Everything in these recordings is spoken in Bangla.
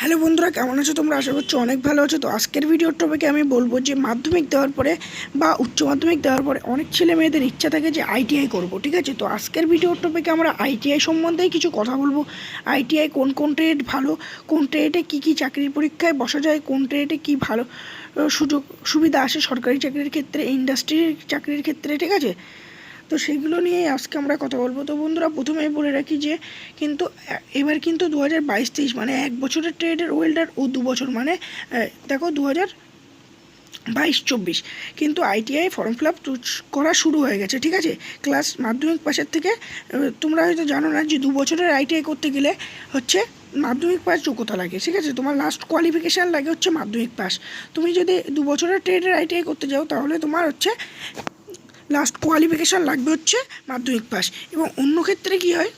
হ্যালো বন্ধুরা, কেমন আছো তোমরা? আশা করছো অনেক ভালো আছো। তো আজকের ভিডিওর টপিকে আমি বলবো যে মাধ্যমিক দেওয়ার পরে বা উচ্চ মাধ্যমিক দেওয়ার পরে অনেক ছেলে মেয়েদের ইচ্ছা থাকে যে আইটিআই করব, ঠিক আছে। তো আজকের ভিডিওর টপিকে আমরা আইটিআই সম্বন্ধেই কিছু কথা বলবো। আইটিআই কোন কোন ট্রেড ভালো, কোন ট্রেডে কী কী চাকরির পরীক্ষায় বসা যায়, কোন ট্রেডে কী ভালো সুযোগ সুবিধা আসে সরকারি চাকরির ক্ষেত্রে, ইন্ডাস্ট্রির চাকরির ক্ষেত্রে, ঠিক আছে। তো সেগুলো নিয়ে আজকে আমরা কথা বলবো। তো বন্ধুরা, প্রথমেই বলে রাখি যে কিন্তু এবার কিন্তু 2022-23 মানে 1 বছরের ট্রেডের ওয়েল্ডার ও 2 বছর মানে দেখো 2022-24 কিন্তু আইটিআই ফর্ম ফিল আপ করা শুরু হয়ে গেছে, ঠিক আছে। ক্লাস মাধ্যমিক পাশের থেকে তোমরা হয়তো জানো না যে 2 বছরের আইটিআই করতে গেলে হচ্ছে মাধ্যমিক পাস যোগ্যতা লাগে, ঠিক আছে। তোমার লাস্ট কোয়ালিফিকেশান লাগে হচ্ছে মাধ্যমিক পাস। তুমি যদি 2 বছরের ট্রেডের আইটিআই করতে যাও তাহলে তোমার হচ্ছে লাস্ট কোয়ালিফিকেশান লাগবে হচ্ছে মাধ্যমিক পাস। এবং অন্য ক্ষেত্রে কী হয়,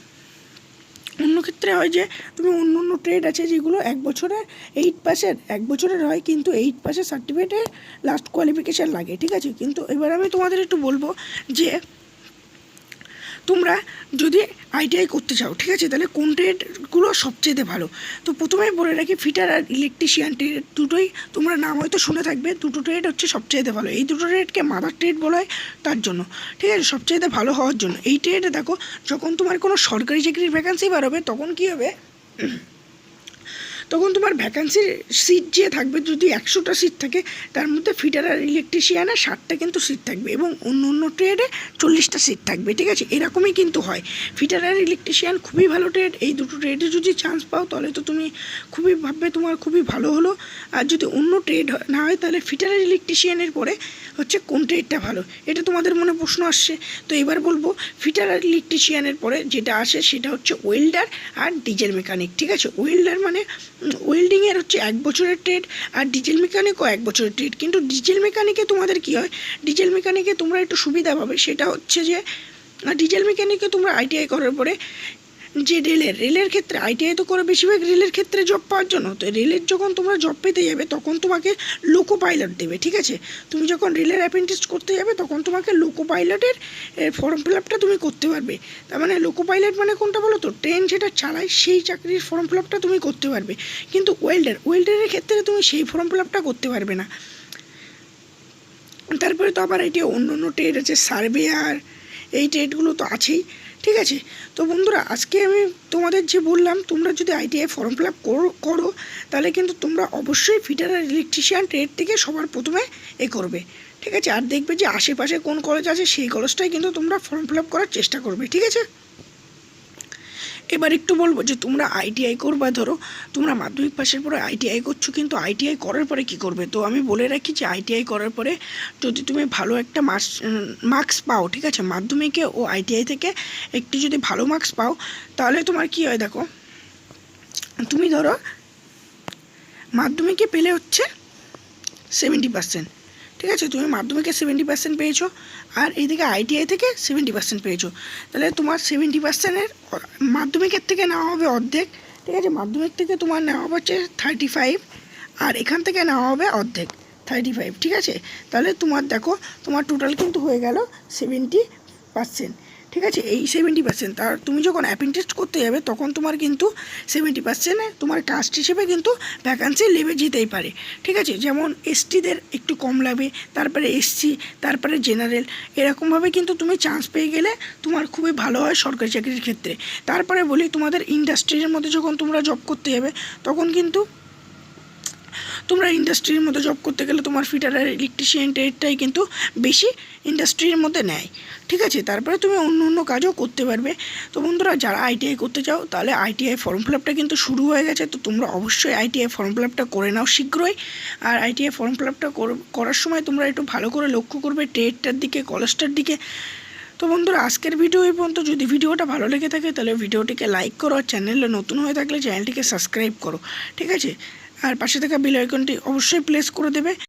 অন্য ক্ষেত্রে হয় যে তুমি অন্য অন্য ট্রেড আছে যেগুলো 1 বছরের 8 পাসের 1 বছরের হয়, কিন্তু 8 পাসের সার্টিফিকেটে লাস্ট কোয়ালিফিকেশান লাগে, ঠিক আছে। কিন্তু এবার আমি তোমাদের একটু বলবো যে তোমরা যদি আইটিআই করতে চাও, ঠিক আছে, তাহলে কোন ট্রেডগুলো সবচেয়ে ভালো। তো প্রথমেই বলে রাখি, ফিটার আর ইলেকট্রিশিয়ান ট্রেড দুটোই তোমরা নাম হয়তো শুনে থাকবে। দুটো ট্রেড হচ্ছে সবচেয়ে ভালো। এই দুটো ট্রেডকে মাদার ট্রেড বলা হয় তার জন্য, ঠিক আছে, সবচেয়ে ভালো হওয়ার জন্য। এই ট্রেডে দেখো, যখন তোমার কোনো সরকারি চাকরির ভ্যাকান্সি বেরোবে তখন কী হবে, তখন তোমার ভ্যাকান্সির সিট যে থাকবে, যদি 100টা সিট থাকে তার মধ্যে ফিটার আর ইলেকট্রিশিয়ানে 60টা কিন্তু সিট থাকবে এবং অন্য অন্য ট্রেডে 40টা সিট থাকবে, ঠিক আছে। এরকমই কিন্তু হয়। ফিটার আর ইলেকট্রিশিয়ান খুবই ভালো ট্রেড। এই দুটো ট্রেডে যদি চান্স পাও তাহলে তো তুমি খুবই ভাববে তোমার খুবই ভালো হলো। আর যদি অন্য ট্রেড না হয় তাহলে ফিটার আর ইলেকট্রিশিয়ানের পরে হচ্ছে কোন ট্রেডটা ভালো, এটা তোমাদের মনে প্রশ্ন আসছে। তো এবার বলবো, ফিটার আর ইলেকট্রিশিয়ানের পরে যেটা আসে সেটা হচ্ছে ওয়েল্ডার আর ডিজেল মেকানিক, ঠিক আছে। ওয়েল্ডার মানে ওয়েল্ডিংয়ের হচ্ছে 1 বছরের ট্রেড, আর ডিজেল মেকানিকও 1 বছরের ট্রেড। কিন্তু ডিজেল মেকানিকে তোমাদের কী হয়, ডিজেল মেকানিকে তোমরা একটু সুবিধা পাবে, সেটা হচ্ছে যে ডিজেল মেকানিকে তোমরা আইটিআই করার পরে যে রেলের ক্ষেত্রে আইটিআই তো করে বেশিরভাগ রেলের ক্ষেত্রে জব পাওয়ার জন্য। তো রেলের যখন তোমরা জব পেতে যাবে তখন তোমাকে লোকো পাইলট দেবে, ঠিক আছে। তুমি যখন রেলের অ্যাপ্রেন্টিস করতে যাবে তখন তোমাকে লোকো পাইলটের ফর্ম ফিল আপটা তুমি করতে পারবে। তার মানে লোকো পাইলট মানে কোনটা বলো তো, ট্রেন যেটা চালায় সেই চাকরির ফর্ম ফিল আপটা তুমি করতে পারবে। কিন্তু ওয়েল্ডারের ক্ষেত্রে তুমি সেই ফর্ম ফিল আপটা করতে পারবে না। তারপরে তো আবার এটি অন্য অন্য ট্রেড আছে, সার্ভেয়ার, এই ট্রেডগুলো তো আছেই, ঠিক আছে। তো বন্ধুরা, আজকে আমি তোমাদের যে বললাম, তোমরা যদি আইটিআই ফর্ম ফিল আপ করো তাহলে কিন্তু তোমরা অবশ্যই ফিটার আর ইলেকট্রিশিয়ান ট্রেড থেকে সবার প্রথমে করবে, ঠিক আছে। আর দেখবে যে আশেপাশে কোন কলেজ আছে সেই কলেজটাই কিন্তু তোমরা ফর্ম ফিল আপ করার চেষ্টা করবে, ঠিক আছে। এবার একটু বলবো যে তোমরা আইটিআই করবা, ধরো তোমরা মাধ্যমিক পাশের পরে আইটিআই করছো, কিন্তু আইটিআই করার পরে কি করবে। তো আমি বলে রাখি যে আইটিআই করার পরে যদি তুমি ভালো একটা মার্কস পাও, ঠিক আছে, মাধ্যমিকে ও আইটিআই থেকে একটু যদি ভালো মার্কস পাও তাহলে তোমার কি হয়, দেখো তুমি ধরো মাধ্যমিকে পেলে হচ্ছে 70%, ঠিক আছে। তুমি মাধ্যমিকে 70% পেয়েছো আর এইদিকে আইটিআই থেকে 70% পেয়েছো, তাহলে তোমার 70%-এর মাধ্যমিকের থেকে নেওয়া হবে অর্ধেক, ঠিক আছে। মাধ্যমিক থেকে তোমার নেওয়া হবে হচ্ছে 35 আর এখান থেকে নেওয়া হবে অর্ধেক 35, ঠিক আছে। তাহলে তোমার দেখো তোমার টোটাল কিন্তু হয়ে গেল 70%, ঠিক আছে। এই 70%, তার তুমি যখন অ্যাপ্রেন্টিস করতে যাবে তখন তোমার কিন্তু 70%-এ তোমার কাস্ট হিসেবে কিন্তু ভ্যাকান্সি লেবে যেতেই পারে, ঠিক আছে। যেমন এসটিদের একটু কম লাগবে, তারপরে এসসি, তারপরে জেনারেল, এরকমভাবে কিন্তু তুমি চান্স পেয়ে গেলে তোমার খুবই ভালো হয় সরকারি চাকরির ক্ষেত্রে। তারপরে বলি, তোমাদের ইন্ডাস্ট্রির মধ্যে যখন তোমরা জব করতে যাবে তখন কিন্তু তোমরা ইন্ডাস্ট্রির মধ্যে জব করতে গেলে তোমার ফিটার আর ইলেকট্রিশিয়ান ট্রেডটাই কিন্তু বেশি ইন্ডাস্ট্রির মধ্যে নেয়, ঠিক আছে। তারপরে তুমি অন্য অন্য কাজও করতে পারবে। তো বন্ধুরা, যারা আইটিআই করতে চাও তাহলে আইটিআই ফর্ম ফিল আপটা কিন্তু শুরু হয়ে গেছে। তো তোমরা অবশ্যই আইটিআই ফর্ম ফিল আপটা করে নাও শীঘ্রই। আর আইটিআই ফর্ম ফিল আপটা করার সময় তোমরা একটু ভালো করে লক্ষ্য করবে ট্রেডটার দিকে, কলেজটার দিকে। তো বন্ধুরা, আজকের ভিডিও এই পর্যন্ত। যদি ভিডিওটা ভালো লেগে থাকে তাহলে ভিডিওটিকে লাইক করো, আর চ্যানেলে নতুন হয়ে থাকলে চ্যানেলটিকে সাবস্ক্রাইব করো, ঠিক আছে। আর পাশে থাকা বেল আইকনটি অবশ্যই প্রেস করে দেবে।